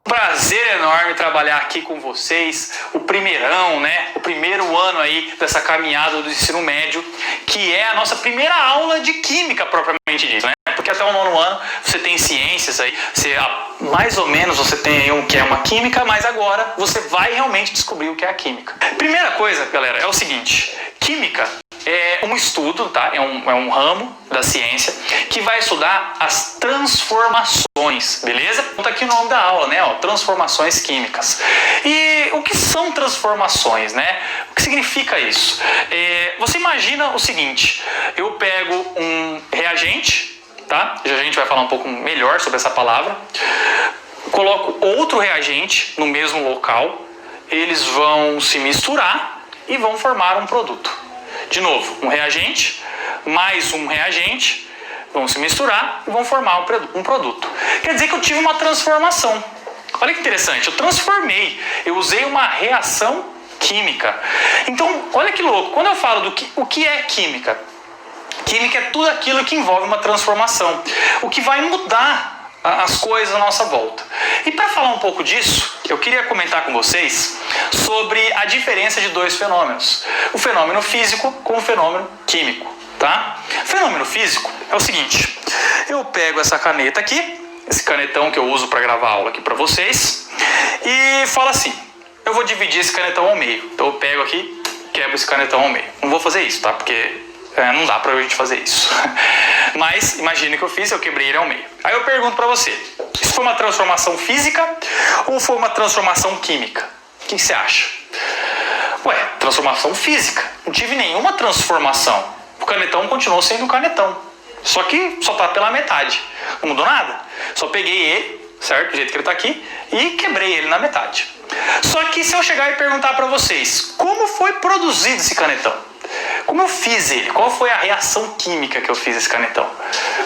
Prazer enorme trabalhar aqui com vocês, o primeirão, né? O primeiro ano aí dessa caminhada do ensino médio, que é a nossa primeira aula de química propriamente dita, né? Porque até o 9º ano você tem ciências aí, mais ou menos você tem aí o que é uma química, mas agora você vai realmente descobrir o que é a química. Primeira coisa, galera, é o seguinte: química é um estudo, tá? É um ramo da ciência que vai estudar as transformações, beleza? Então tá aqui o nome da aula, né? Ó, transformações químicas. E o que são transformações, né? O que significa isso? Você imagina o seguinte: eu pego um reagente, tá? Já a gente vai falar um pouco melhor sobre essa palavra. Coloco outro reagente no mesmo local, eles vão se misturar e vão formar um produto. De novo, um reagente, mais um reagente, vão se misturar e vão formar um produto. Quer dizer que eu tive uma transformação. Olha que interessante, eu transformei, eu usei uma reação química. Então, olha que louco, quando eu falo o que é química? Química é tudo aquilo que envolve uma transformação, o que vai mudar as coisas à nossa volta. E para falar um pouco disso, eu queria comentar com vocês sobre a diferença de dois fenômenos: o fenômeno físico com o fenômeno químico, tá? O fenômeno físico é o seguinte: eu pego essa caneta aqui, esse canetão que eu uso para gravar aula aqui para vocês, e falo assim: eu vou dividir esse canetão ao meio. Então eu pego aqui, quebro esse canetão ao meio. Não vou fazer isso, tá? Porque não dá pra gente fazer isso. Mas imagine que eu fiz, eu quebrei ele ao meio. Aí eu pergunto pra você: isso foi uma transformação física ou foi uma transformação química? O que você acha? Ué, transformação física. Não tive nenhuma transformação. O canetão continuou sendo um canetão. Só que só tá pela metade. Não mudou nada. Só peguei ele, certo? Do jeito que ele tá aqui, e quebrei ele na metade. Só que se eu chegar e perguntar pra vocês: como foi produzido esse canetão? Como eu fiz ele? Qual foi a reação química que eu fiz esse canetão?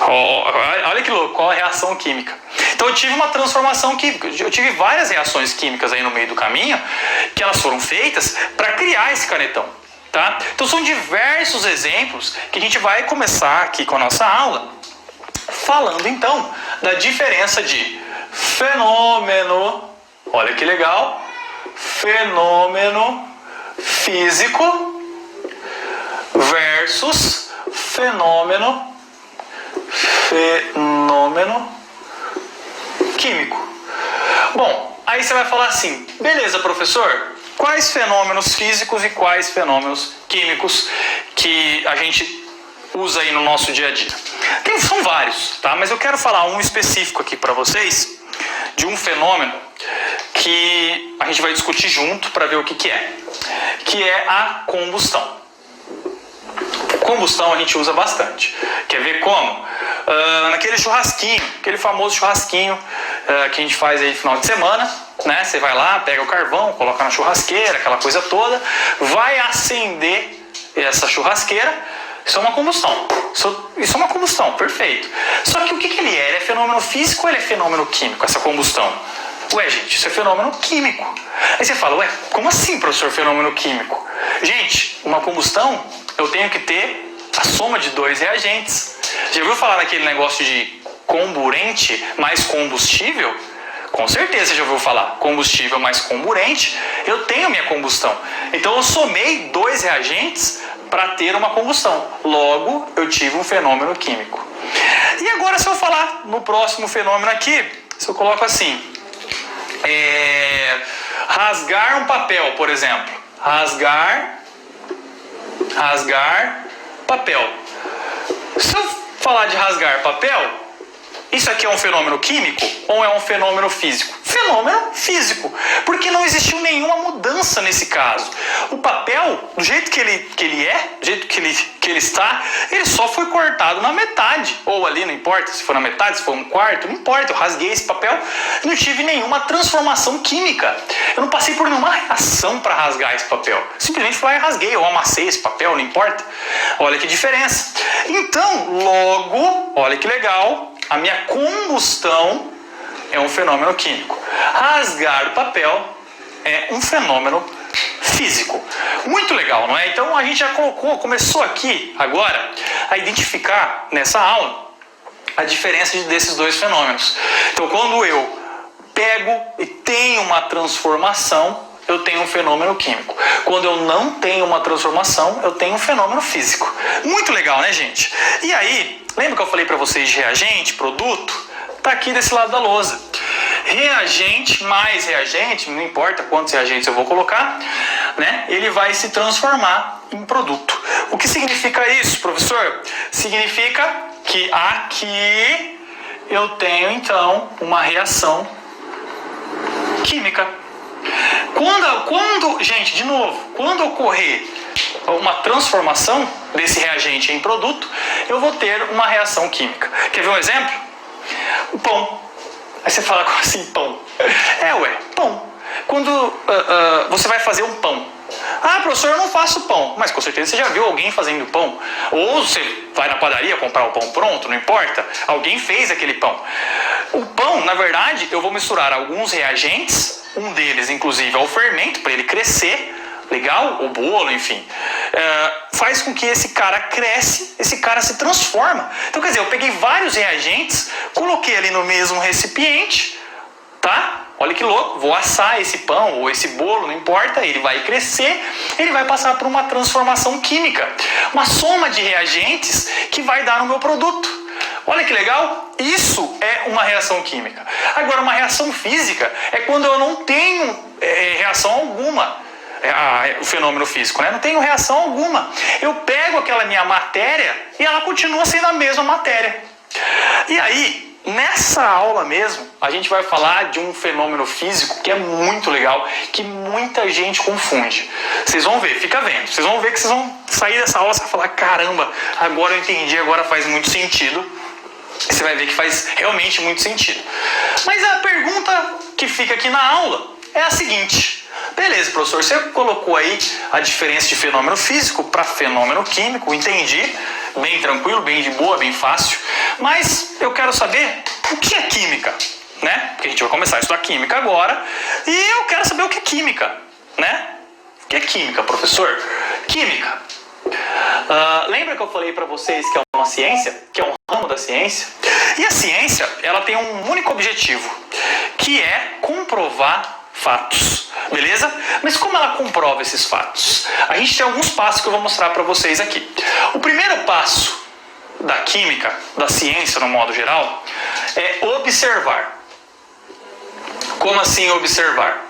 Olha que louco, qual a reação química? Então eu tive uma transformação química. Eu tive várias reações químicas aí no meio do caminho, que elas foram feitas para criar esse canetão, tá? Então são diversos exemplos que a gente vai começar aqui com a nossa aula, falando então da diferença de fenômeno, olha que legal, fenômeno físico versus fenômeno químico. Bom, aí você vai falar assim: beleza, professor, quais fenômenos físicos e quais fenômenos químicos que a gente usa aí no nosso dia a dia? São vários, tá? Mas eu quero falar um específico aqui para vocês, de um fenômeno que a gente vai discutir junto para ver o que é a combustão. Combustão a gente usa bastante. Quer ver como? Naquele churrasquinho, aquele famoso churrasquinho que a gente faz aí no final de semana, né? Você vai lá, pega o carvão, coloca na churrasqueira, aquela coisa toda, vai acender essa churrasqueira. Isso é uma combustão. Isso é uma combustão, perfeito. Só que o que ele é? Ele é fenômeno físico ou ele é fenômeno químico, essa combustão? Ué, gente, isso é fenômeno químico. Aí você fala: ué, como assim, professor, fenômeno químico? Gente, uma combustão, eu tenho que ter a soma de dois reagentes. Já ouviu falar naquele negócio de comburente mais combustível? Com certeza você já ouviu falar. Combustível mais comburente, eu tenho minha combustão. Então eu somei dois reagentes para ter uma combustão. Logo, eu tive um fenômeno químico. E agora, se eu falar no próximo fenômeno aqui, se eu coloco assim: rasgar um papel, por exemplo. Rasgar papel. Se eu falar de rasgar papel, isso aqui é um fenômeno químico ou é um fenômeno físico? Fenômeno físico, porque não existiu nenhuma mudança nesse caso. O papel, do jeito que ele é, do jeito que ele está, ele só foi cortado na metade, ou ali, não importa se for na metade, se for um quarto, não importa, eu rasguei esse papel e não tive nenhuma transformação química. Eu não passei por nenhuma reação para rasgar esse papel. Simplesmente fui lá e rasguei, ou amassei esse papel, não importa. Olha que diferença. Então, logo, olha que legal, a minha combustão é um fenômeno químico. Rasgar o papel é um fenômeno físico. Muito legal, não é? Então a gente já começou aqui agora a identificar nessa aula a diferença desses dois fenômenos. Então, quando eu pego e tenho uma transformação, eu tenho um fenômeno químico. Quando eu não tenho uma transformação, eu tenho um fenômeno físico. Muito legal, né, gente? E aí, lembra que eu falei para vocês de reagente, produto? Tá aqui desse lado da lousa. Reagente mais reagente, não importa quantos reagentes eu vou colocar, né? Ele vai se transformar em produto. O que significa isso, professor? Significa que aqui eu tenho, então, uma reação química. Gente, de novo, quando ocorrer uma transformação desse reagente em produto, eu vou ter uma reação química. Quer ver um exemplo? O pão. Aí você fala, como assim pão? Pão. Quando você vai fazer um pão. Ah, professor, eu não faço pão. Mas com certeza você já viu alguém fazendo pão. Ou você vai na padaria comprar o pão pronto, não importa. Alguém fez aquele pão. O pão, na verdade, eu vou misturar alguns reagentes. Um deles, inclusive, é o fermento, para ele crescer. Legal? O bolo, enfim. Faz com que esse cara cresce, esse cara se transforma. Então, quer dizer, eu peguei vários reagentes, coloquei ali no mesmo recipiente, tá? Olha que louco, vou assar esse pão ou esse bolo, não importa, ele vai crescer, ele vai passar por uma transformação química, uma soma de reagentes que vai dar no meu produto. Olha que legal, isso é uma reação química. Agora, uma reação física é quando eu não tenho reação alguma, o fenômeno físico, né? Não tenho reação alguma. Eu pego aquela minha matéria e ela continua sendo a mesma matéria. E aí, nessa aula mesmo, a gente vai falar de um fenômeno físico que é muito legal, que muita gente confunde. Vocês vão ver, fica vendo. Vocês vão ver que vocês vão sair dessa aula e vão falar, caramba, agora eu entendi, agora faz muito sentido. Você vai ver que faz realmente muito sentido. Mas a pergunta que fica aqui na aula é a seguinte. Beleza, professor, você colocou aí a diferença de fenômeno físico para fenômeno químico, entendi. Bem tranquilo, bem de boa, bem fácil. Mas eu quero saber o que é química, né? Porque a gente vai começar a estudar química agora. E eu quero saber o que é química, né? O que é química, professor? Química. Lembra que eu falei para vocês que é uma ciência? Que é um ramo da ciência? E a ciência, ela tem um único objetivo, que é comprovar fatos, beleza? Mas como ela comprova esses fatos? A gente tem alguns passos que eu vou mostrar para vocês aqui. O primeiro passo da química, da ciência no modo geral, é observar. Como assim observar?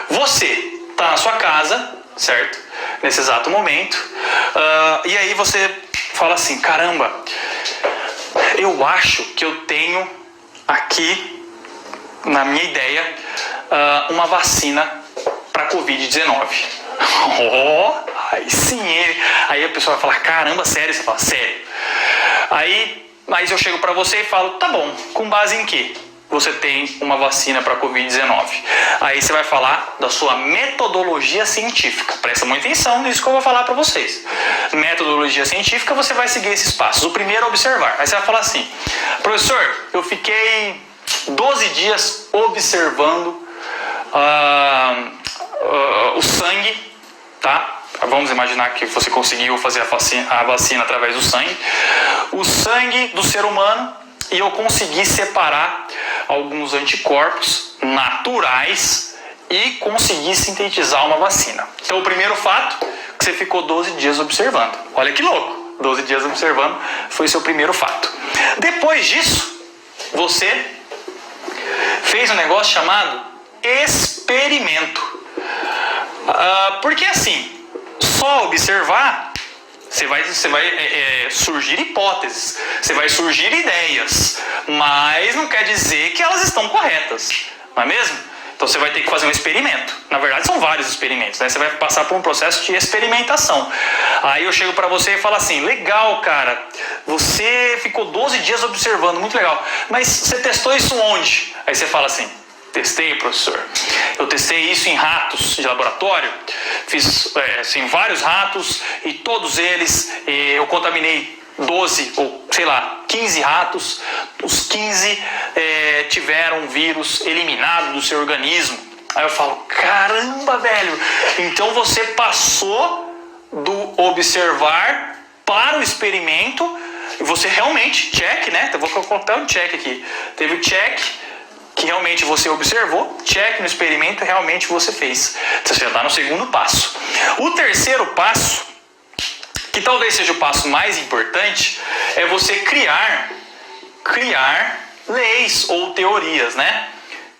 Você está na sua casa, certo? Nesse exato momento, e aí você fala assim, caramba, eu acho que eu tenho aqui, na minha ideia, uma vacina para Covid-19. Aí sim, aí a pessoa vai falar, caramba, sério? Você fala, sério. Mas eu chego para você e falo, tá bom, com base em quê? Você tem uma vacina para Covid-19. Aí você vai falar da sua metodologia científica. Presta muita atenção nisso que eu vou falar para vocês. Metodologia científica, você vai seguir esses passos. O primeiro é observar. Aí você vai falar assim, professor, eu fiquei 12 dias observando o sangue, tá? Vamos imaginar que você conseguiu fazer a vacina através do sangue. O sangue do ser humano, e eu consegui separar alguns anticorpos naturais e consegui sintetizar uma vacina. Então, o primeiro fato, que você ficou 12 dias observando. Olha que louco, 12 dias observando foi seu primeiro fato. Depois disso, você fez um negócio chamado experimento. Porque assim, só observar, você vai surgir hipóteses, você vai surgir ideias, mas não quer dizer que elas estão corretas, não é mesmo? Então você vai ter que fazer um experimento. Na verdade são vários experimentos, né? Você vai passar por um processo de experimentação. Aí eu chego para você e falo assim, legal, cara, você ficou 12 dias observando, muito legal, mas você testou isso onde? Aí você fala assim, testei, professor. Eu testei isso em ratos de laboratório. Fiz assim, vários ratos e todos eles eu contaminei 12 ou sei lá, 15 ratos. Os 15 tiveram um vírus eliminado do seu organismo. Aí eu falo, caramba, velho. Então você passou do observar para o experimento e você realmente, check, né? Eu vou colocar um check aqui. Teve o check, que realmente você observou, check no experimento, realmente você fez. Você já está no segundo passo. O terceiro passo, que talvez seja o passo mais importante, é você criar leis ou teorias, né?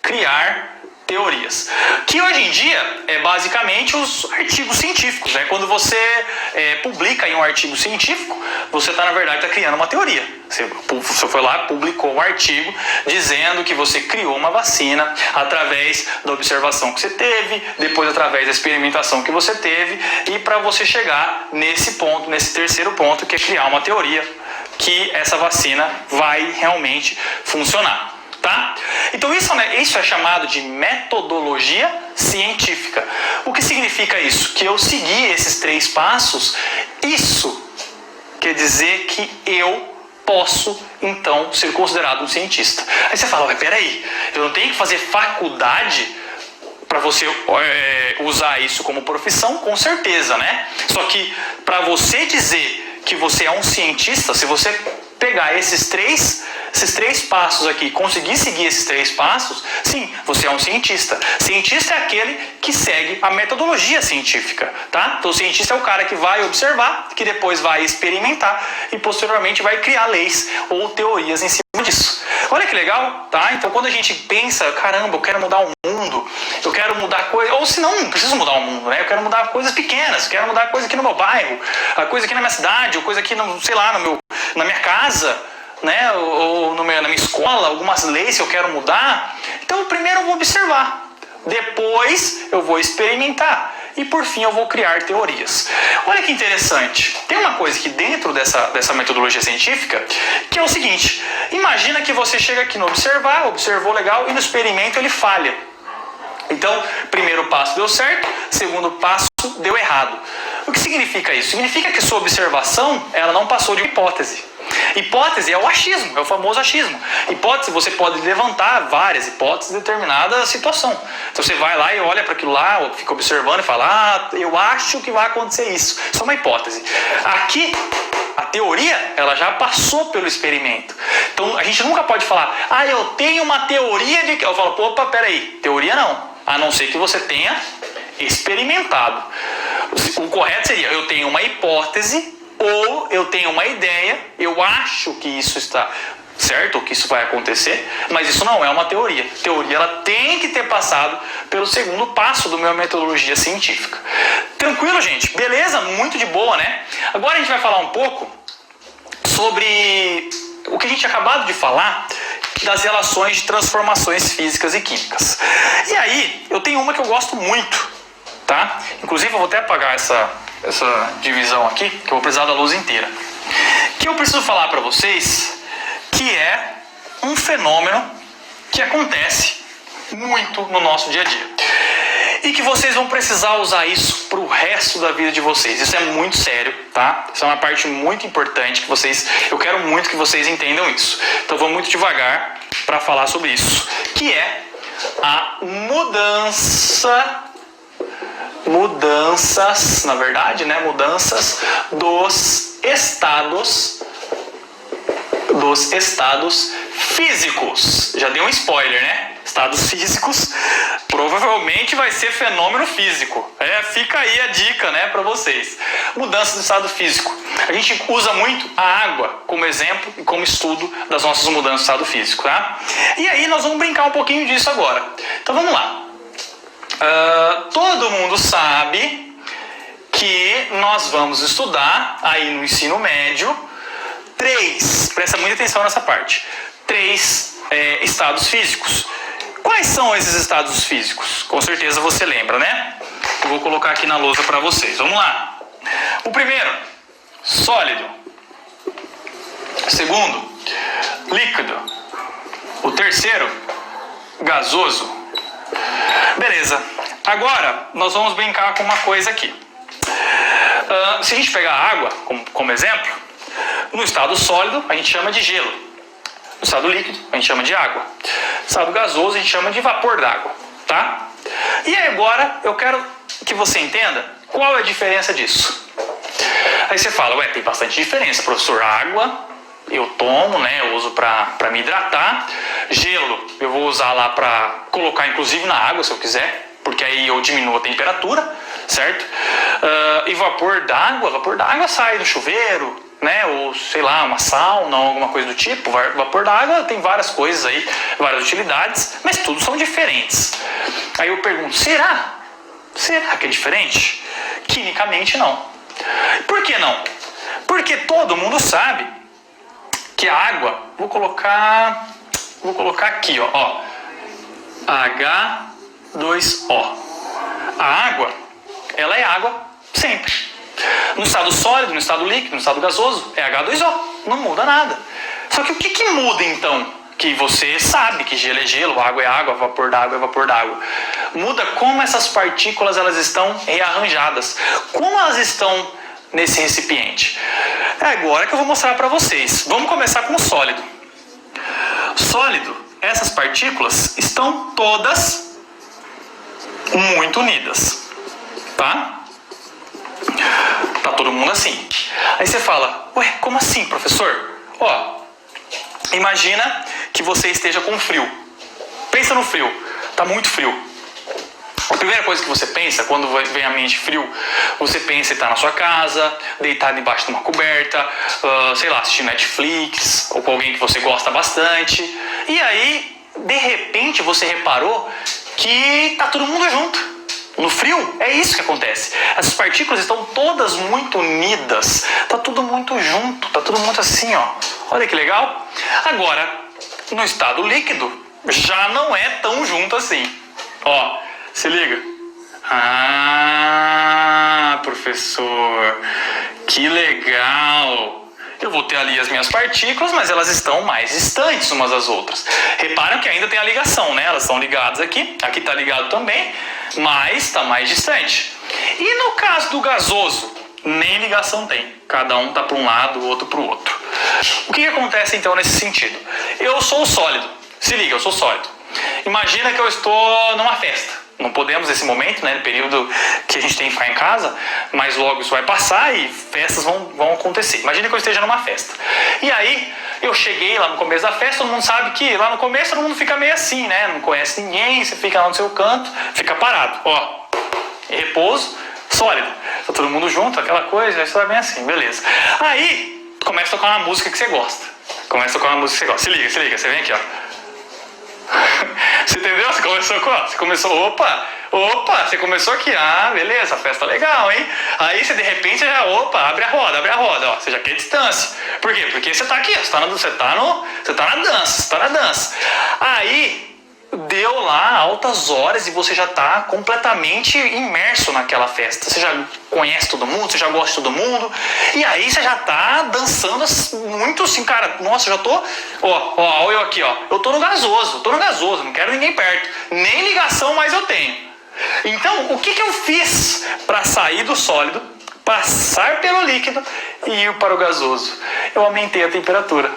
Criar teorias. Que hoje em dia é basicamente os artigos científicos, né? Quando você publica em um artigo científico, você na verdade está criando uma teoria. Você foi lá, publicou um artigo dizendo que você criou uma vacina através da observação que você teve, depois através da experimentação que você teve, e para você chegar nesse ponto, nesse terceiro ponto, que é criar uma teoria que essa vacina vai realmente funcionar. Tá? Então isso é chamado de metodologia científica. O que significa isso? Que eu segui esses 3 passos, isso quer dizer que eu posso, então, ser considerado um cientista. Aí você fala, peraí, eu não tenho que fazer faculdade para você usar isso como profissão? Com certeza, né? Só que para você dizer que você é um cientista, se você pegar esses três passos aqui, conseguir seguir esses 3 passos, sim, você é um cientista. Cientista é aquele que segue a metodologia científica, tá? Então o cientista é o cara que vai observar, que depois vai experimentar e posteriormente vai criar leis ou teorias em cima disso. Olha que legal, tá? Então quando a gente pensa, caramba, eu quero mudar o mundo, eu quero mudar coisas, ou se não preciso mudar o mundo, né? Eu quero mudar coisas pequenas, quero mudar coisa aqui no meu bairro, a coisa aqui na minha cidade, ou coisa aqui, sei lá, na minha casa, né? Ou na minha escola, algumas leis que eu quero mudar. Então primeiro eu vou observar, depois eu vou experimentar e por fim eu vou criar teorias. Olha que interessante, tem uma coisa que dentro dessa metodologia científica, que é o seguinte: imagina que você chega aqui no observou legal, e no experimento ele falha. Então, primeiro passo deu certo, segundo passo deu errado. O que significa isso? Significa que sua observação ela não passou de hipótese. Hipótese é o achismo, é o famoso achismo. Hipótese, você pode levantar várias hipóteses em determinada situação. Então você vai lá e olha para aquilo lá, fica observando e fala, eu acho que vai acontecer isso. Isso é uma hipótese. Aqui, a teoria, ela já passou pelo experimento. Então a gente nunca pode falar, eu tenho uma teoria de... Eu falo, opa, peraí, teoria não. A não ser que você tenha experimentado. O correto seria, eu tenho uma hipótese, ou eu tenho uma ideia, eu acho que isso está certo, ou que isso vai acontecer, mas isso não é uma teoria. A teoria ela tem que ter passado pelo segundo passo da minha metodologia científica. Tranquilo, gente? Beleza? Muito de boa, né? Agora a gente vai falar um pouco sobre o que a gente acabado de falar das relações de transformações físicas e químicas. E aí, eu tenho uma que eu gosto muito, tá? Inclusive, eu vou até apagar essa divisão aqui, que eu vou precisar da luz inteira. Que eu preciso falar para vocês que é um fenômeno que acontece muito no nosso dia a dia. E que vocês vão precisar usar isso para o resto da vida de vocês. Isso é muito sério, tá? Isso é uma parte muito importante que eu quero muito que vocês entendam isso. Então vou muito devagar para falar sobre isso, que é a mudanças, na verdade, né? Mudanças dos estados físicos. Já dei um spoiler, né? Estados físicos provavelmente vai ser fenômeno físico. Fica aí a dica, né, para vocês. Mudança do estado físico. A gente usa muito a água como exemplo e como estudo das nossas mudanças do estado físico, tá? E aí nós vamos brincar um pouquinho disso agora. Então vamos lá. Todo mundo sabe que nós vamos estudar aí no ensino médio presta muita atenção nessa parte, 3 estados físicos. Quais são esses estados físicos? Com certeza você lembra, né? Eu vou colocar aqui na lousa para vocês. Vamos lá. O primeiro, sólido. Segundo, líquido. O terceiro, gasoso. Beleza. Agora, nós vamos brincar com uma coisa aqui. Se a gente pegar a água como exemplo, no estado sólido a gente chama de gelo. No estado líquido a gente chama de água. No estado gasoso a gente chama de vapor d'água, tá? E agora eu quero que você entenda qual é a diferença disso. Aí você fala, tem bastante diferença, professor. Água eu tomo, né? Eu uso para me hidratar. Gelo eu vou usar lá para colocar inclusive na água se eu quiser, porque aí eu diminuo a temperatura, certo? E vapor d'água sai do chuveiro, né? Ou sei lá, uma sauna ou alguma coisa do tipo. Vapor d'água tem várias coisas aí, várias utilidades, mas tudo são diferentes. Aí eu pergunto, será que é diferente? Quimicamente não. Por que não? Porque todo mundo sabe que a água, vou colocar aqui, ó, H2O. A água, ela é água sempre. No estado sólido, no estado líquido, no estado gasoso, é H2O. Não muda nada. Só que o que muda então? Que você sabe que gelo é gelo, água é água, vapor d'água é vapor d'água. Muda como essas partículas elas estão rearranjadas. Como elas estão nesse recipiente. É agora que eu vou mostrar para vocês. Vamos começar com o sólido. Sólido, essas partículas estão todas muito unidas, tá? Tá todo mundo assim. Aí você fala, ué, como assim, professor? Ó, imagina que você esteja com frio. Pensa no frio, tá muito frio. A primeira coisa que você pensa, quando vem à mente frio, você pensa em estar na sua casa, deitado debaixo de uma coberta, sei lá, assistindo Netflix, ou com alguém que você gosta bastante. E aí, de repente, você reparou que tá todo mundo junto. No frio, é isso que acontece. Essas partículas estão todas muito unidas, tá tudo muito junto, tá tudo muito assim, ó. Olha que legal. Agora, no estado líquido, já não é tão junto assim. Ó, se liga. Ah, professor, que legal. Eu vou ter ali as minhas partículas, mas elas estão mais distantes umas das outras. Reparam que ainda tem a ligação, né? Elas estão ligadas aqui. Aqui está ligado também, mas está mais distante. E no caso do gasoso, nem ligação tem. Cada um está para um lado, o outro para o outro. O que acontece então nesse sentido? Eu sou sólido. Se liga, eu sou sólido. Imagina que eu estou numa festa. Não podemos nesse momento, né, no período que a gente tem que ficar em casa, mas logo isso vai passar e festas vão acontecer. Imagina que eu esteja numa festa. E aí, eu cheguei lá no começo da festa, todo mundo sabe que lá no começo todo mundo fica meio assim, né? Não conhece ninguém, você fica lá no seu canto, fica parado. Ó, em repouso, sólido. Tá todo mundo junto, aquela coisa, isso vai bem assim, beleza. Aí, começa a tocar uma música que você gosta. Se liga, você vem aqui, ó. Você entendeu? Você começou, você começou aqui, beleza, festa legal, hein? Aí você de repente já, abre a roda, ó, você já quer distância. Por quê? Porque você tá aqui, você tá na dança. Aí deu lá altas horas e você já tá completamente imerso naquela festa. Você já conhece todo mundo, você já gosta de todo mundo. E aí você já tá dançando muito assim, cara. Nossa, eu já tô... Ó, eu aqui, ó. Eu tô no gasoso, não quero ninguém perto. Nem ligação mais eu tenho. Então, o que eu fiz para sair do sólido, passar pelo líquido e ir para o gasoso? Eu aumentei a temperatura.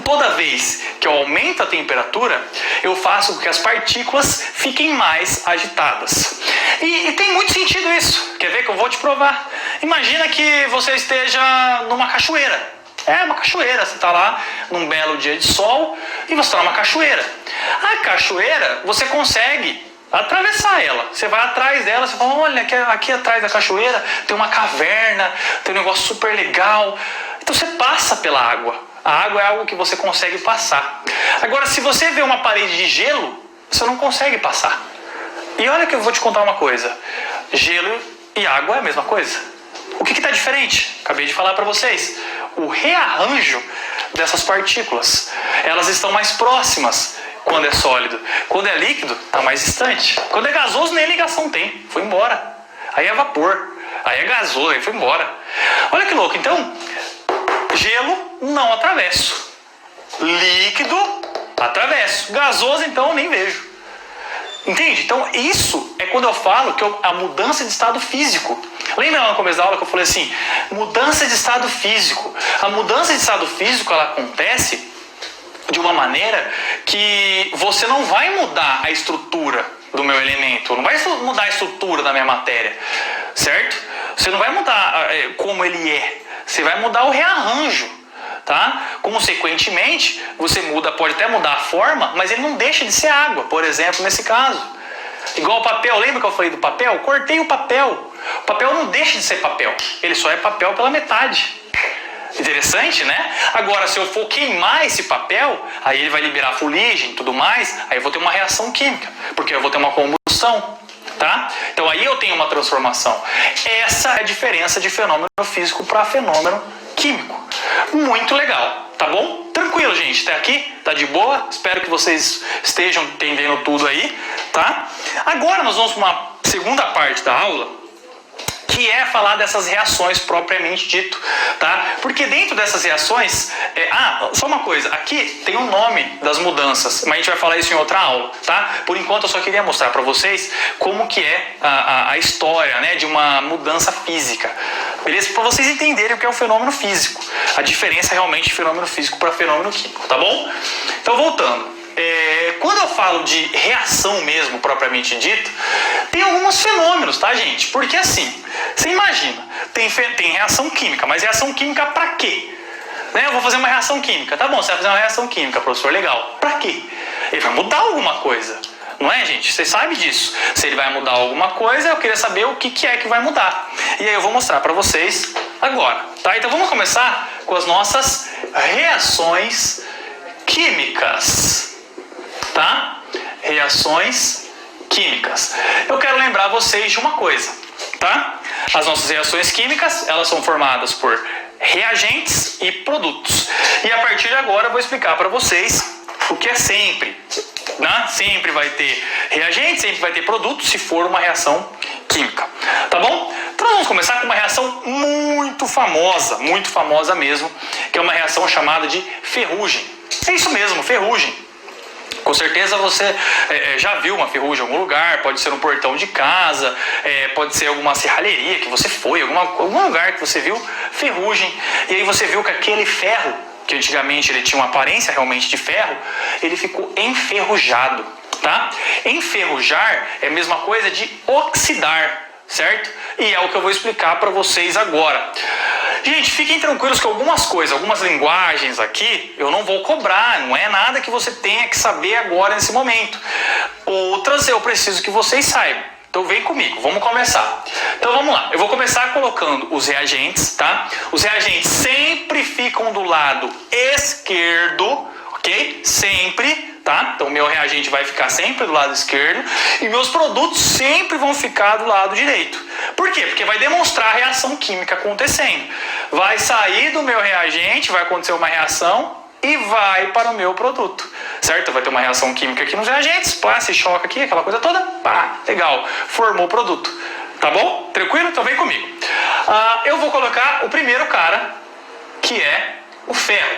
Toda vez que eu aumento a temperatura, eu faço com que as partículas fiquem mais agitadas. E tem muito sentido isso. Quer ver que eu vou te provar? Imagina que você esteja numa cachoeira. É uma cachoeira, você está lá num belo dia de sol e você está numa cachoeira. A cachoeira, você consegue atravessar ela. Você vai atrás dela, você fala, olha, aqui atrás da cachoeira tem uma caverna, tem um negócio super legal. Então você passa pela água. A água é algo que você consegue passar. Agora, se você vê uma parede de gelo, você não consegue passar. E olha que eu vou te contar uma coisa. Gelo e água é a mesma coisa. O que está diferente? Acabei de falar para vocês. O rearranjo dessas partículas. Elas estão mais próximas quando é sólido. Quando é líquido, está mais distante. Quando é gasoso, nem ligação tem. Foi embora. Aí é vapor. Aí é gasoso, aí foi embora. Olha que louco. Então, gelo, não atravesso. Líquido, atravesso. Gasoso, então, nem vejo. Entende? Então, isso é quando eu falo que a mudança de estado físico. Lembra lá no começo da aula que eu falei assim? Mudança de estado físico. A mudança de estado físico, ela acontece de uma maneira que você não vai mudar a estrutura do meu elemento. Não vai mudar a estrutura da minha matéria. Certo? Você não vai mudar como ele é. Você vai mudar o rearranjo. Tá? Consequentemente, você pode até mudar a forma, mas ele não deixa de ser água, por exemplo, nesse caso. Igual o papel, lembra que eu falei do papel? Cortei o papel. O papel não deixa de ser papel, ele só é papel pela metade. Interessante, né? Agora, se eu for queimar esse papel, aí ele vai liberar fuligem e tudo mais, aí eu vou ter uma reação química, porque eu vou ter uma combustão, tá? Então aí eu tenho uma transformação. Essa é a diferença de fenômeno físico para fenômeno químico. Muito legal, tá bom? Tranquilo, gente, até aqui? Tá de boa? Espero que vocês estejam entendendo tudo aí, tá? Agora nós vamos para uma segunda parte da aula, que é falar dessas reações propriamente dito, tá? Porque dentro dessas reações... só uma coisa, aqui tem o nome das mudanças, mas a gente vai falar isso em outra aula, tá? Por enquanto eu só queria mostrar para vocês como que é a história, né, de uma mudança física, beleza? Para vocês entenderem o que é um fenômeno físico, a diferença realmente de fenômeno físico para fenômeno químico, tá bom? Então voltando. Quando eu falo de reação mesmo, propriamente dito, tem alguns fenômenos, tá, gente? Porque assim, você imagina, tem reação química, mas reação química pra quê? Né? Eu vou fazer uma reação química, tá bom, você vai fazer uma reação química, professor, legal. Pra quê? Ele vai mudar alguma coisa, não é, gente? Você sabe disso. Se ele vai mudar alguma coisa, eu queria saber o que é que vai mudar. E aí eu vou mostrar pra vocês agora, tá? Então vamos começar com as nossas reações químicas. Tá? Reações químicas. Eu quero lembrar vocês de uma coisa, tá? As nossas reações químicas, elas são formadas por reagentes e produtos. E a partir de agora eu vou explicar para vocês o que é sempre, né? Sempre vai ter reagente, sempre vai ter produto, se for uma reação química, tá bom? Então nós vamos começar com uma reação muito famosa mesmo, que é uma reação chamada de ferrugem. É isso mesmo, ferrugem. Com certeza você já viu uma ferrugem em algum lugar, pode ser no portão de casa, pode ser alguma serralheria que você foi, algum lugar que você viu ferrugem, e aí você viu que aquele ferro, que antigamente ele tinha uma aparência realmente de ferro, ele ficou enferrujado, tá? Enferrujar é a mesma coisa de oxidar, certo? E é o que eu vou explicar para vocês agora. Gente, fiquem tranquilos que algumas linguagens aqui, eu não vou cobrar, não é nada que você tenha que saber agora nesse momento. Outras eu preciso que vocês saibam. Então vem comigo, vamos começar. Então vamos lá, eu vou começar colocando os reagentes, tá? Os reagentes sempre ficam do lado esquerdo, ok? Sempre, tá? Então meu reagente vai ficar sempre do lado esquerdo e meus produtos sempre vão ficar do lado direito. Por quê? Porque vai demonstrar a reação química acontecendo. Vai sair do meu reagente, vai acontecer uma reação e vai para o meu produto, certo? Vai ter uma reação química aqui nos reagentes, pá, se choca aqui, aquela coisa toda, pá, legal, formou o produto, tá bom? Tranquilo? Então vem comigo. Eu vou colocar o primeiro cara, que é o ferro.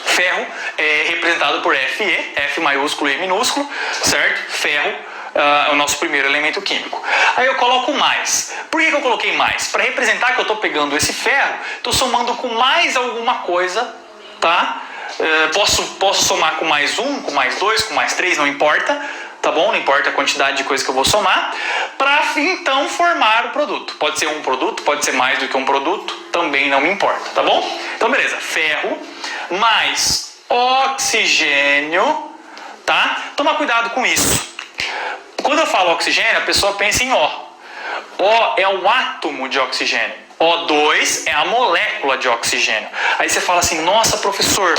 Ferro é representado por Fe, F maiúsculo e minúsculo, certo? Ferro é o nosso primeiro elemento químico. Aí eu coloco mais. Por que eu coloquei mais? Para representar que eu estou pegando esse ferro, estou somando com mais alguma coisa, tá? Posso somar com mais um, com mais dois, com mais três, não importa, tá bom? Não importa a quantidade de coisa que eu vou somar, para então formar o produto. Pode ser um produto, pode ser mais do que um produto, também não me importa, tá bom? Então beleza, ferro mais oxigênio, tá? Toma cuidado com isso. Quando eu falo oxigênio, a pessoa pensa em O. O é o átomo de oxigênio. O2 é a molécula de oxigênio. Aí você fala assim, nossa, professor,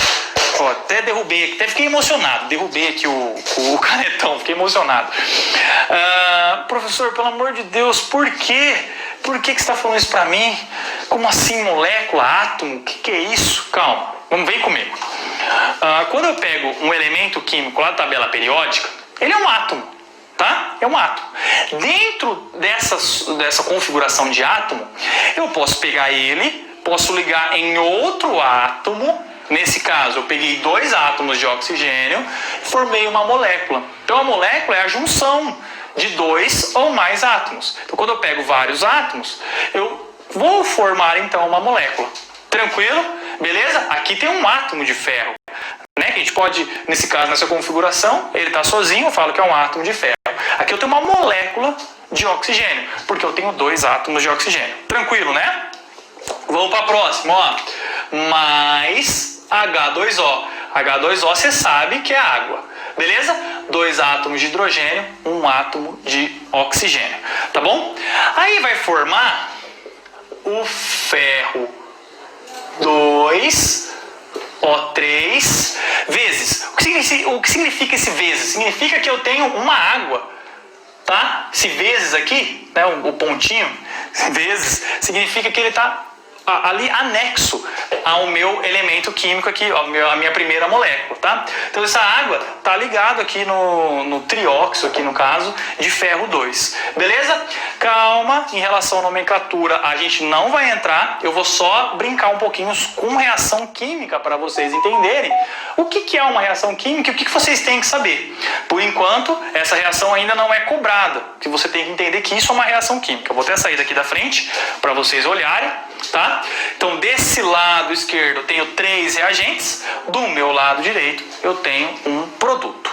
até derrubei aqui, até fiquei emocionado, derrubei aqui o canetão, fiquei emocionado. Professor, pelo amor de Deus, por quê? Por que você está falando isso para mim? Como assim molécula, átomo? O que é isso? Calma, vem comigo. Quando eu pego um elemento químico lá da tabela periódica, ele é um átomo. Tá? É um átomo. Dentro dessa configuração de átomo, eu posso pegar ele, posso ligar em outro átomo. Nesse caso, eu peguei 2 átomos de oxigênio e formei uma molécula. Então, a molécula é a junção de 2 ou mais átomos. Então, quando eu pego vários átomos, eu vou formar, então, uma molécula. Tranquilo? Beleza? Aqui tem um átomo de ferro. Né? Que a gente pode, nesse caso, nessa configuração, ele está sozinho, eu falo que é um átomo de ferro. Aqui eu tenho uma molécula de oxigênio, porque eu tenho 2 átomos de oxigênio. Tranquilo, né? Vamos para a próxima, ó. Mais H2O. H2O você sabe que é água. Beleza? 2 átomos de hidrogênio, 1 átomo de oxigênio. Tá bom? Aí vai formar o ferro 2O3 vezes. O que significa esse vezes? Significa que eu tenho uma água. Tá? Esse vezes aqui, né, o pontinho, vezes, significa que ele está ali anexo ao meu elemento químico aqui, a minha primeira molécula, tá? Então essa água tá ligada aqui no trióxido, aqui no caso, de ferro 2. Beleza? Calma, em relação à nomenclatura a gente não vai entrar, eu vou só brincar um pouquinho com reação química para vocês entenderem o que é uma reação química e o que vocês têm que saber. Por enquanto, essa reação ainda não é cobrada, que você tem que entender que isso é uma reação química. Eu vou até sair daqui da frente para vocês olharem. Tá? Então desse lado esquerdo eu tenho 3 reagentes, do meu lado direito eu tenho um produto.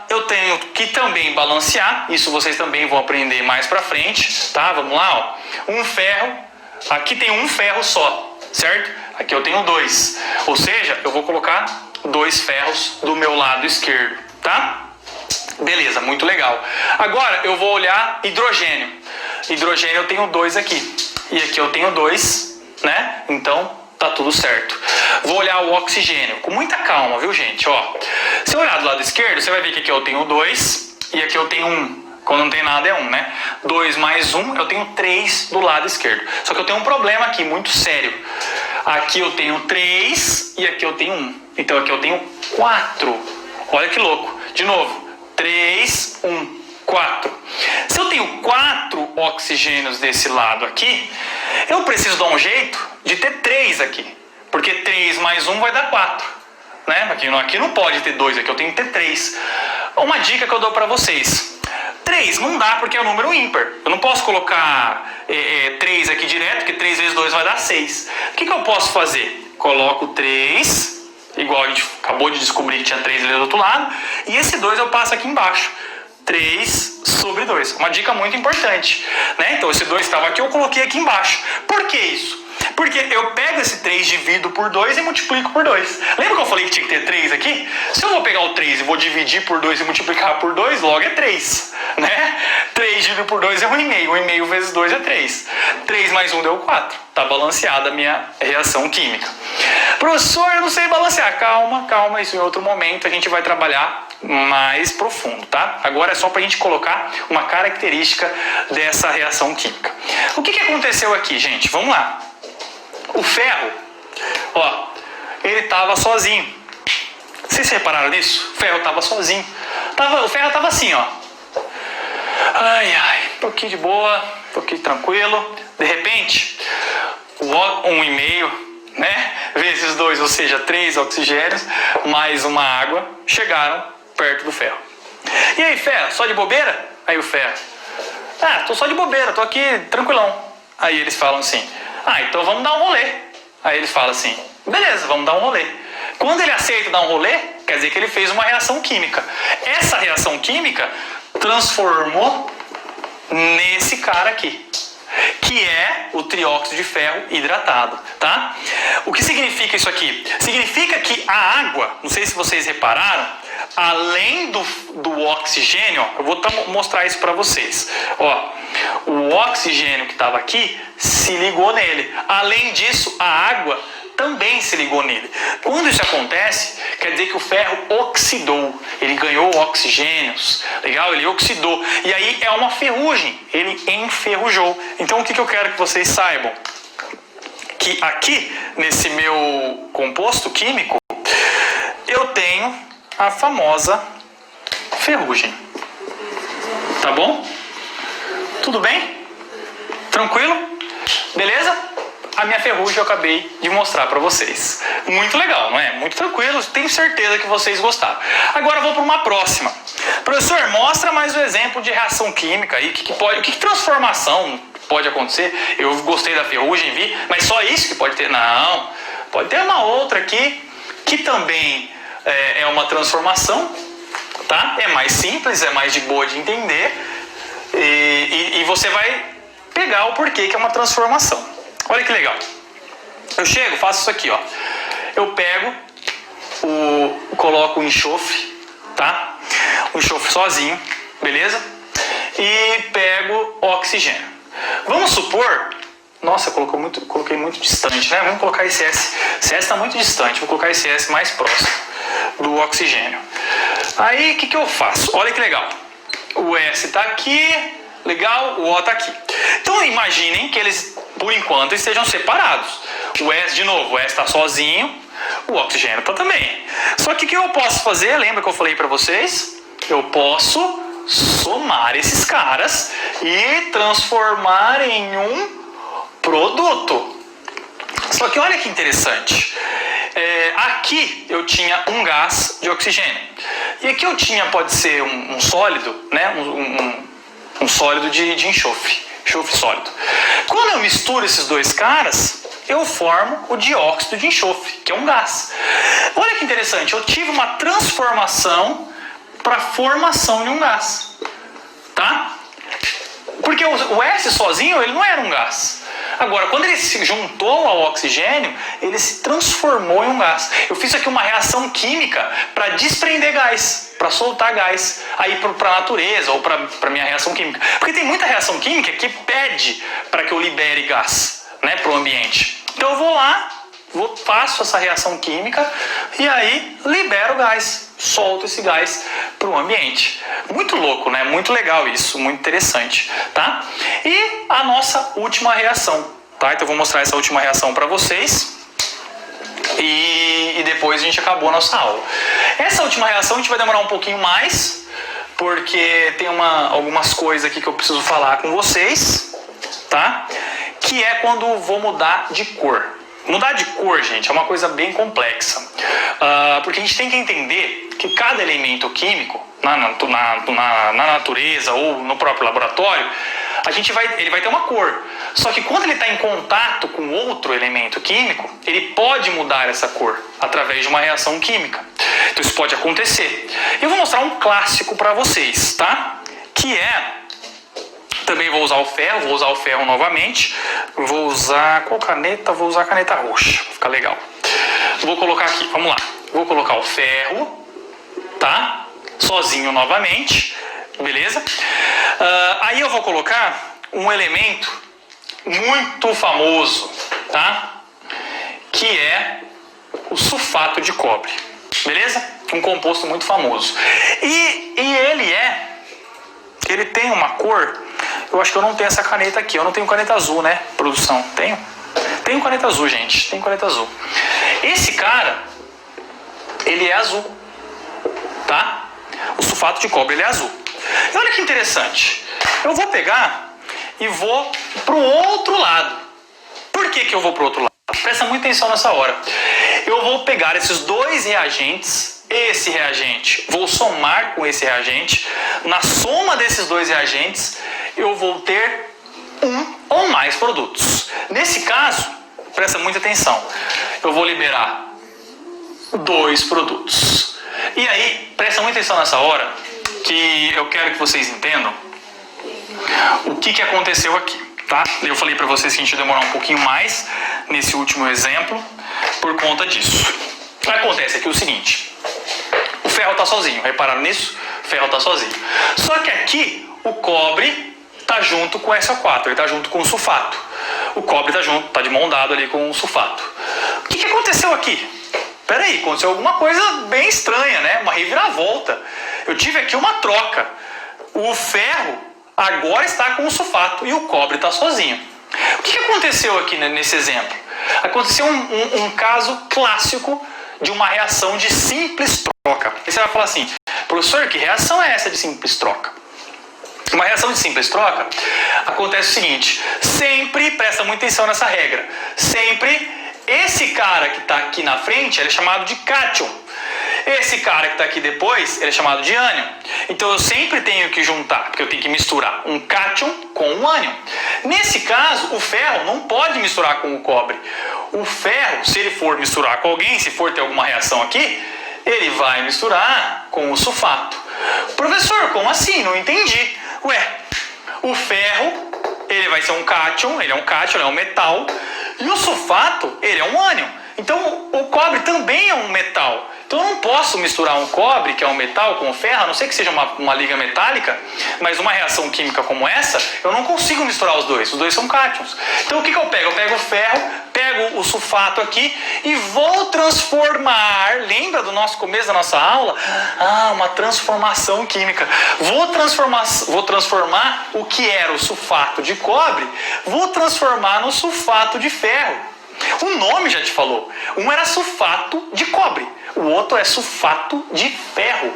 Eu tenho que também balancear, isso vocês também vão aprender mais pra frente, tá? Vamos lá, ó. Um ferro, aqui tem um ferro só, certo? Aqui eu tenho 2, ou seja, eu vou colocar 2 ferros do meu lado esquerdo, tá? Beleza, muito legal. Agora eu vou olhar hidrogênio. Hidrogênio eu tenho 2 aqui. E aqui eu tenho 2, né? Então tá tudo certo. Vou olhar o oxigênio com muita calma, viu, gente? Ó, se eu olhar do lado esquerdo, você vai ver que aqui eu tenho 2 e aqui eu tenho 1. Quando não tem nada é 1, né? 2 mais 1, eu tenho 3 do lado esquerdo. Só que eu tenho um problema aqui muito sério. Aqui eu tenho 3 e aqui eu tenho 1. Então aqui eu tenho 4. Olha que louco. De novo, 3, 1. 4. Se eu tenho 4 oxigênios desse lado aqui, eu preciso dar um jeito de ter 3 aqui. Porque 3 mais 1 vai dar 4. Né? Aqui não pode ter 2, aqui eu tenho que ter 3. Uma dica que eu dou para vocês. 3 não dá porque é um número ímpar. Eu não posso colocar 3 aqui direto, porque 3 vezes 2 vai dar 6. O que eu posso fazer? Coloco 3, igual a gente acabou de descobrir que tinha 3 ali do outro lado, e esse 2 eu passo aqui embaixo. 3 sobre 2. Uma dica muito importante, né? Então esse 2 estava aqui, eu coloquei aqui embaixo. Por que isso? Porque eu pego esse 3, divido por 2 e multiplico por 2. Lembra que eu falei que tinha que ter 3 aqui? Se eu vou pegar o 3 e vou dividir por 2 e multiplicar por 2, logo é 3. Né? 3 dividido por 2 é 1,5. 1,5 vezes 2 é 3. 3 mais 1 deu 4. Está balanceada a minha reação química. Professor, eu não sei balancear. Calma, calma. Isso em outro momento a gente vai trabalhar mais profundo, tá? Agora é só para a gente colocar uma característica dessa reação química. O que aconteceu aqui, gente? Vamos lá. O ferro, ó, ele estava sozinho. Vocês repararam nisso? O ferro estava sozinho. O ferro estava assim, ó. Ai, tô aqui de boa, tô aqui tranquilo. De repente, 1,5, né? Vezes 2, ou seja, 3 oxigênios, mais uma água, chegaram perto do ferro. E aí, ferro, só de bobeira? Aí o ferro, tô só de bobeira, tô aqui tranquilão. Aí eles falam assim, então vamos dar um rolê. Aí ele fala assim, beleza, vamos dar um rolê. Quando ele aceita dar um rolê, quer dizer que ele fez uma reação química. Essa reação química transformou nesse cara aqui, que é o trióxido de ferro hidratado, tá? O que significa isso aqui? Significa que a água, não sei se vocês repararam, além do oxigênio, eu vou mostrar isso para vocês. Ó, o oxigênio que estava aqui se ligou nele. Além disso, a água também se ligou nele. Quando isso acontece, quer dizer que o ferro oxidou. Ele ganhou oxigênios. Legal? Ele oxidou. E aí é uma ferrugem. Ele enferrujou. Então o que eu quero que vocês saibam? Que aqui, nesse meu composto químico, eu tenho a famosa ferrugem. Tá bom? Tudo bem? Tranquilo? Beleza? A minha ferrugem eu acabei de mostrar para vocês. Muito legal, não é? Muito tranquilo, tenho certeza que vocês gostaram. Agora eu vou para uma próxima. Professor, mostra mais um exemplo de reação química aí. Que transformação pode acontecer? Eu gostei da ferrugem, vi, mas só isso que pode ter? Não, pode ter uma outra aqui que também é uma transformação, tá? É mais simples, é mais de boa de entender e você vai pegar o porquê que é uma transformação. Olha que legal. Eu chego, faço isso aqui, ó. eu pego, coloco o enxofre, tá? O enxofre sozinho, beleza? E pego oxigênio. Vamos supor... Nossa, coloquei muito distante, né? Vamos colocar esse S. Esse S está muito distante, vou colocar esse S mais próximo do oxigênio. Aí, o que eu faço? Olha que legal. O S está aqui, legal, o O está aqui. Então, imaginem que eles, por enquanto, estejam separados. O S, de novo, o S está sozinho, o oxigênio está também. Só que o que eu posso fazer? Lembra que eu falei para vocês? Eu posso somar esses caras e transformar em um produto. Só que olha que interessante. Aqui eu tinha um gás de oxigênio. E aqui eu tinha, pode ser um sólido, né? Um sólido de enxofre sólido. Quando eu misturo esses dois caras, eu formo o dióxido de enxofre, que é um gás. Olha que interessante, eu tive uma transformação para a formação de um gás, tá? Porque o S sozinho, ele não era um gás. Agora, quando ele se juntou ao oxigênio, ele se transformou em um gás. Eu fiz aqui uma reação química para desprender gás, para soltar gás aí para a natureza ou para minha reação química. Porque tem muita reação química que pede para que eu libere gás, né, para o ambiente. Então eu vou lá, faço essa reação química e aí libero o gás, solto esse gás para o ambiente. Muito louco, né? Muito legal isso, muito interessante, tá? E a nossa última reação, tá? Então eu vou mostrar essa última reação para vocês e depois a gente acabou a nossa aula. Essa última reação a gente vai demorar um pouquinho mais, porque tem algumas coisas aqui que eu preciso falar com vocês, tá? Que é quando vou mudar de cor. Mudar de cor, gente, é uma coisa bem complexa, porque a gente tem que entender que cada elemento químico, na natureza ou no próprio laboratório, ele vai ter uma cor. Só que quando ele está em contato com outro elemento químico, ele pode mudar essa cor através de uma reação química. Então isso pode acontecer. Eu vou mostrar um clássico para vocês, tá? Que é... Também vou usar o ferro novamente. Vou usar qual caneta? Vou usar a caneta roxa, fica legal. Vou colocar aqui, vamos lá. Vou colocar o ferro, tá? Sozinho novamente, beleza? Aí eu vou colocar um elemento muito famoso, tá? Que é o sulfato de cobre, beleza? Um composto muito famoso. E ele tem uma cor... Eu acho que eu não tenho essa caneta aqui. Eu não tenho caneta azul, né? Produção. Tenho? Tenho caneta azul, gente. Tenho caneta azul. Esse cara, ele é azul. Tá? O sulfato de cobre, ele é azul. E olha que interessante. Eu vou pegar e vou pro outro lado. Por que eu vou pro outro lado? Presta muita atenção nessa hora. Eu vou pegar esses dois reagentes... Esse reagente, vou somar com esse reagente. Na soma desses dois reagentes, eu vou ter um ou mais produtos. Nesse caso, presta muita atenção. Eu vou liberar 2 produtos. E aí, presta muita atenção nessa hora, que eu quero que vocês entendam o que aconteceu aqui, tá? Eu falei para vocês que a gente ia demorar um pouquinho mais nesse último exemplo por conta disso. Acontece aqui o seguinte... O ferro está sozinho, repararam nisso? O ferro está sozinho. Só que aqui o cobre está junto com o SO4, ele está junto com o sulfato. O cobre está junto, está de mão dada ali com o sulfato. O que aconteceu aqui? Peraí, aconteceu alguma coisa bem estranha, né? Uma reviravolta. Eu tive aqui uma troca. O ferro agora está com o sulfato e o cobre está sozinho. O que aconteceu aqui nesse exemplo? Aconteceu um caso clássico de uma reação de simples troca. Aí você vai falar assim, professor, que reação é essa de simples troca? Uma reação de simples troca acontece o seguinte, sempre, presta muita atenção nessa regra, sempre esse cara que está aqui na frente, ele é chamado de cátion. Esse cara que está aqui depois, ele é chamado de ânion. Então eu sempre tenho que juntar, porque eu tenho que misturar um cátion com um ânion. Nesse caso, o ferro não pode misturar com o cobre. O ferro, se ele for misturar com alguém, se for ter alguma reação aqui, ele vai misturar com o sulfato. Professor, como assim? Não entendi. Ué, o ferro, ele vai ser um cátion, ele é um cátion, ele é um metal, e o sulfato, ele é um ânion. Então o cobre também é um metal. Então eu não posso misturar um cobre, que é um metal, com o ferro, a não ser que seja uma liga metálica, mas uma reação química como essa, eu não consigo misturar os dois são cátions. Então o que eu pego? Eu pego o ferro, pego o sulfato aqui e vou transformar, lembra do nosso começo da nossa aula? Uma transformação química. Vou transformar o que era o sulfato de cobre, vou transformar no sulfato de ferro. O nome já te falou. Um era sulfato de cobre, o outro é sulfato de ferro.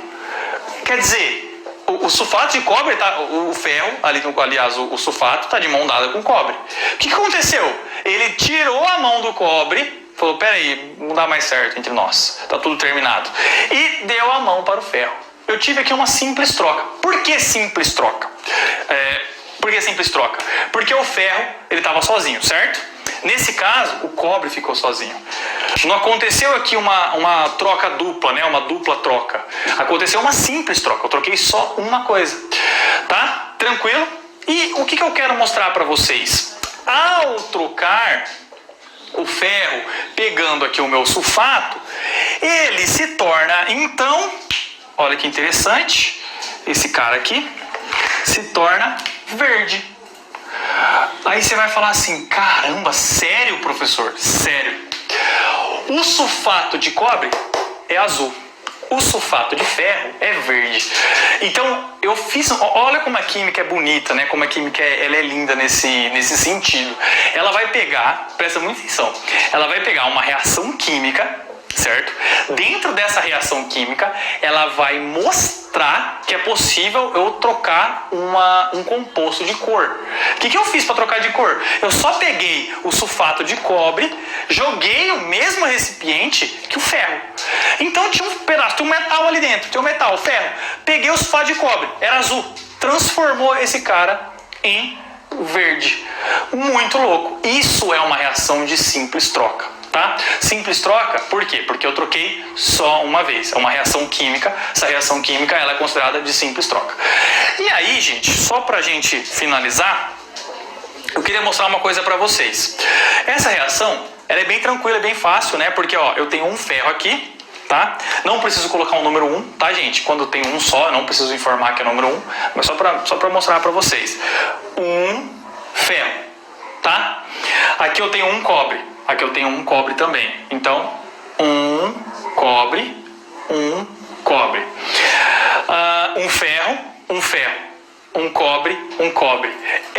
Quer dizer, o sulfato de cobre, o ferro, aliás, o sulfato está de mão dada com o cobre. O que aconteceu? Ele tirou a mão do cobre, falou, peraí, não dá mais certo entre nós, está tudo terminado. E deu a mão para o ferro. Eu tive aqui uma simples troca. Por que simples troca? Por que simples troca? Porque o ferro, ele estava sozinho, certo? Nesse caso, o cobre ficou sozinho. Não aconteceu aqui uma troca dupla, né? Uma dupla troca. Aconteceu uma simples troca. Eu troquei só uma coisa. Tá? Tranquilo? E o que eu quero mostrar para vocês? Ao trocar o ferro, pegando aqui o meu sulfato, ele se torna, então, olha que interessante, esse cara aqui se torna verde. Aí você vai falar assim, caramba, sério, professor? Sério. O sulfato de cobre é azul. O sulfato de ferro é verde. Então, eu fiz... Olha como a química é bonita, né? Como a química ela é linda nesse sentido. Ela vai pegar, presta muita atenção, ela vai pegar uma reação química, certo? Dentro dessa reação química, ela vai mostrar que é possível eu trocar um composto de cor. O que eu fiz para trocar de cor? Eu só peguei o sulfato de cobre, joguei o mesmo recipiente que o ferro. Então tinha um pedaço, tinha um metal ali dentro, tinha um metal, ferro. Peguei o sulfato de cobre, era azul. Transformou esse cara em verde. Muito louco. Isso é uma reação de simples troca. Tá? Simples troca, por quê? Porque eu troquei só uma vez. É uma reação química. Essa reação química ela é considerada de simples troca. E aí, gente, só pra gente finalizar, eu queria mostrar uma coisa pra vocês. Essa reação, ela é bem tranquila, é bem fácil, né? Porque, ó, eu tenho um ferro aqui, tá? Não preciso colocar um número 1, tá, gente? Quando tem um só, eu não preciso informar que é número 1, mas só pra mostrar pra vocês. Um ferro, tá? Aqui eu tenho um cobre. Aqui eu tenho um cobre também. Então, um cobre, um cobre. Um ferro, um cobre, um cobre.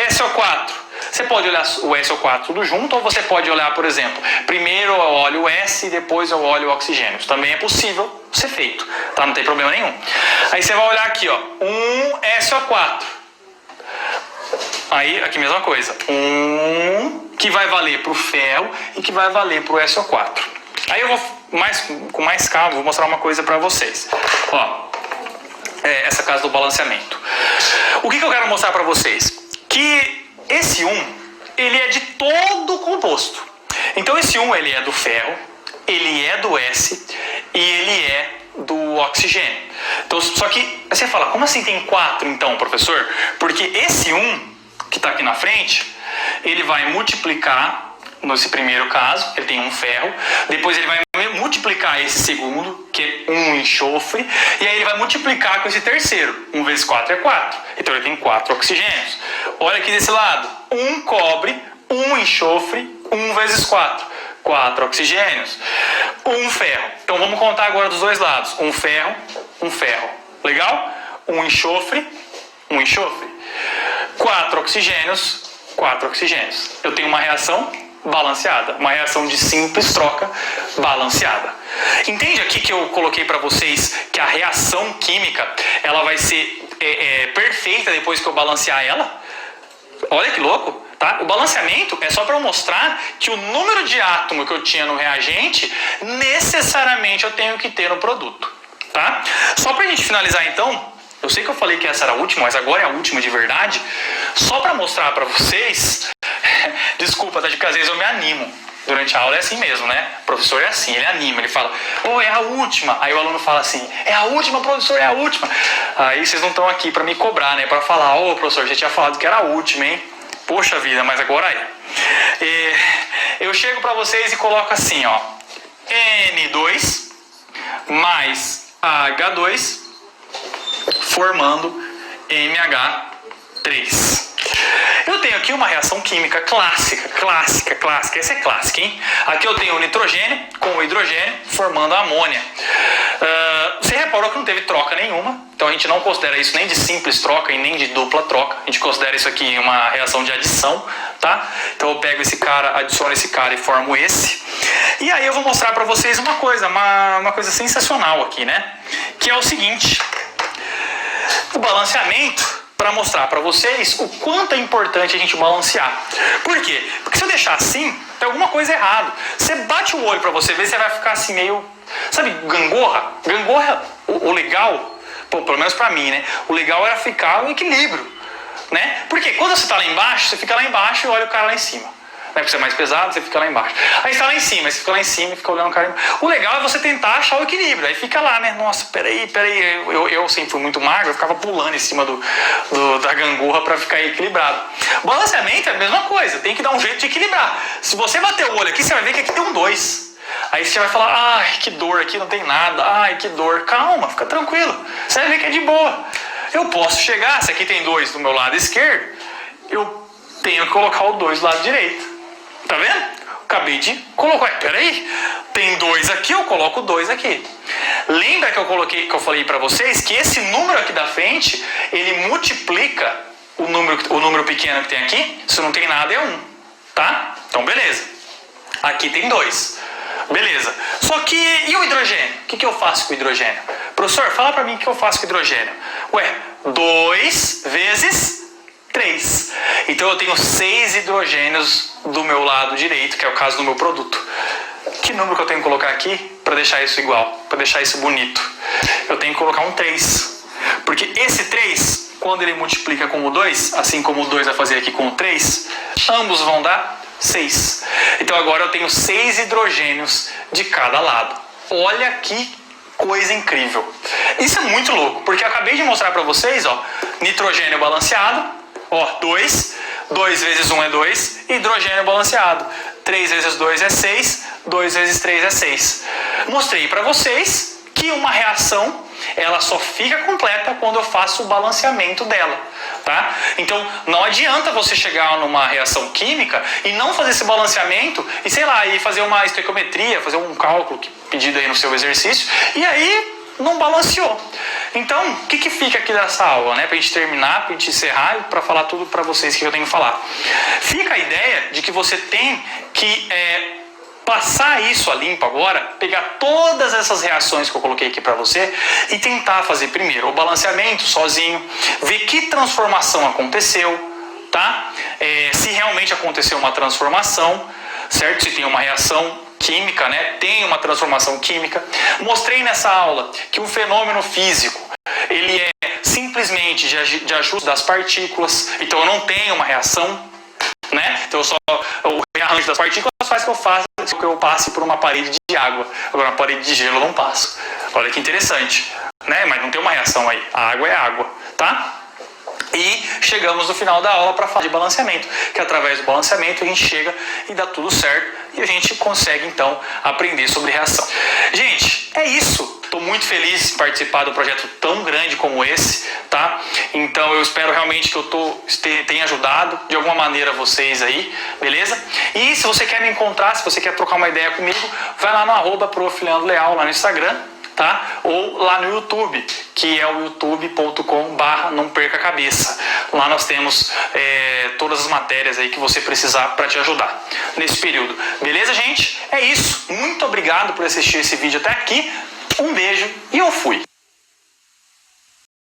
SO4. Você pode olhar o SO4 tudo junto, ou você pode olhar, por exemplo, primeiro eu olho o S e depois eu olho o oxigênio. Isso também é possível ser feito, tá? Não tem problema nenhum. Aí você vai olhar aqui, ó, um SO4. Aí, aqui mesma coisa. Que vai valer para o ferro e que vai valer para o SO4. Aí eu vou, com mais calma, vou mostrar uma coisa para vocês. Ó, essa casa do balanceamento. O que eu quero mostrar para vocês? Que esse 1, ele é de todo o composto. Então esse 1, ele é do ferro, ele é do S e ele é do oxigênio. Então, só que você fala, como assim tem 4 então, professor? Porque esse 1 que está aqui na frente, ele vai multiplicar, nesse primeiro caso, ele tem um ferro, depois ele vai multiplicar esse segundo, que é um enxofre, e aí ele vai multiplicar com esse terceiro, 1 vezes 4 é 4, então ele tem 4 oxigênios. Olha aqui desse lado, um cobre, um enxofre, 1 vezes 4, 4 oxigênios, um ferro. Então vamos contar agora dos dois lados, um ferro, legal? Um enxofre, 4 oxigênios, 4 oxigênios. Eu tenho uma reação balanceada, uma reação de simples troca balanceada. Entende aqui que eu coloquei para vocês que a reação química ela vai ser perfeita depois que eu balancear ela? Olha que louco, tá? O balanceamento é só para eu mostrar que o número de átomo que eu tinha no reagente necessariamente eu tenho que ter no produto, tá? Só para a gente finalizar então, eu sei que eu falei que essa era a última, mas agora é a última de verdade. Só para mostrar para vocês, desculpa, tá? Porque às vezes eu me animo. Durante a aula é assim mesmo, né? O professor é assim, ele anima, ele fala, é a última. Aí o aluno fala assim, é a última, professor, é a última. Aí vocês não estão aqui para me cobrar, né? Para falar, professor, já tinha falado que era a última, hein? Poxa vida, mas agora é. Eu chego para vocês e coloco assim, ó. N2 mais H2 formando MH3. Eu tenho aqui uma reação química clássica. Essa é clássica, hein? Aqui eu tenho o nitrogênio com o hidrogênio formando a amônia. Você reparou que não teve troca nenhuma, então a gente não considera isso nem de simples troca e nem de dupla troca. A gente considera isso aqui uma reação de adição, tá? Então eu pego esse cara, adiciono esse cara e formo esse. E aí eu vou mostrar para vocês uma coisa sensacional aqui, né? Que é o seguinte: o balanceamento, para mostrar para vocês o quanto é importante a gente balancear. Por quê? Porque se eu deixar assim, tem alguma coisa errada. Você bate o olho para você ver, você vai ficar assim meio... Sabe, gangorra? Gangorra, o legal, pelo menos para mim, né? O legal era ficar no equilíbrio, né? Porque quando você tá lá embaixo, você fica lá embaixo e olha o cara lá em cima. Porque você é mais pesado, você fica lá embaixo. Aí você tá lá em cima, você fica lá em cima e fica olhando o cara. O legal é você tentar achar o equilíbrio. Aí fica lá, né? Nossa, peraí. Eu sempre fui muito magro, eu ficava pulando em cima da gangorra pra ficar equilibrado. Balanceamento é a mesma coisa, tem que dar um jeito de equilibrar. Se você bater o olho aqui, você vai ver que aqui tem um 2. Aí você vai falar, ai, que dor, aqui não tem nada. Ai, que dor. Calma, fica tranquilo. Você vai ver que é de boa. Eu posso chegar, se aqui tem 2 do meu lado esquerdo, eu tenho que colocar o 2 do lado direito. Tá vendo? Acabei de colocar. Peraí, tem 2 aqui, eu coloco 2 aqui. Lembra que eu falei para vocês que esse número aqui da frente, ele multiplica o número pequeno que tem aqui. Se não tem nada, é 1. Tá? Então, beleza. Aqui tem 2. Beleza. Só que, e o hidrogênio? O que eu faço com o hidrogênio? Professor, fala para mim o que eu faço com o hidrogênio. Ué, 2 vezes 3. Então eu tenho 6 hidrogênios do meu lado direito, que é o caso do meu produto. Que número que eu tenho que colocar aqui para deixar isso igual, para deixar isso bonito? Eu tenho que colocar um 3. Porque esse 3, quando ele multiplica com o 2, assim como o 2 vai fazer aqui com o 3, ambos vão dar 6. Então agora eu tenho 6 hidrogênios de cada lado. Olha que coisa incrível. Isso é muito louco, porque eu acabei de mostrar para vocês, ó, nitrogênio balanceado. Ó, 2 vezes 1 é 2, hidrogênio balanceado. 3 vezes 2 é 6, 2 vezes 3 é 6. Mostrei para vocês que uma reação, ela só fica completa quando eu faço o balanceamento dela, tá? Então, não adianta você chegar numa reação química e não fazer esse balanceamento e, sei lá, e fazer uma estequiometria, fazer um cálculo pedido aí no seu exercício, e aí não balanceou. Então, o que fica aqui dessa aula, né? Pra gente terminar, pra gente encerrar e pra falar tudo pra vocês que eu tenho que falar. Fica a ideia de que você tem que passar isso a limpo agora, pegar todas essas reações que eu coloquei aqui pra você e tentar fazer primeiro o balanceamento sozinho, ver que transformação aconteceu, tá? Se realmente aconteceu uma transformação, certo? Se tem uma reação química, né? Tem uma transformação química. Mostrei nessa aula que um fenômeno físico, ele é simplesmente de ajuste das partículas, então eu não tenho uma reação, né? Então o rearranjo das partículas faz que eu passe por uma parede de água. Agora uma parede de gelo eu não passo. Olha que interessante, né? Mas não tem uma reação aí. A água é água, tá? E chegamos no final da aula para falar de balanceamento, que através do balanceamento a gente chega e dá tudo certo e a gente consegue então aprender sobre reação. Gente, é isso. Estou muito feliz em participar de um projeto tão grande como esse, tá? Então eu espero realmente que eu tenha ajudado de alguma maneira vocês aí, beleza? E se você quer me encontrar, se você quer trocar uma ideia comigo, vai lá no @profleandroleal lá no Instagram, tá? Ou lá no YouTube, que é o youtube.com/não perca a cabeça. Lá nós temos todas as matérias aí que você precisar para te ajudar nesse período. Beleza, gente? É isso. Muito obrigado por assistir esse vídeo até aqui. Um beijo e eu fui.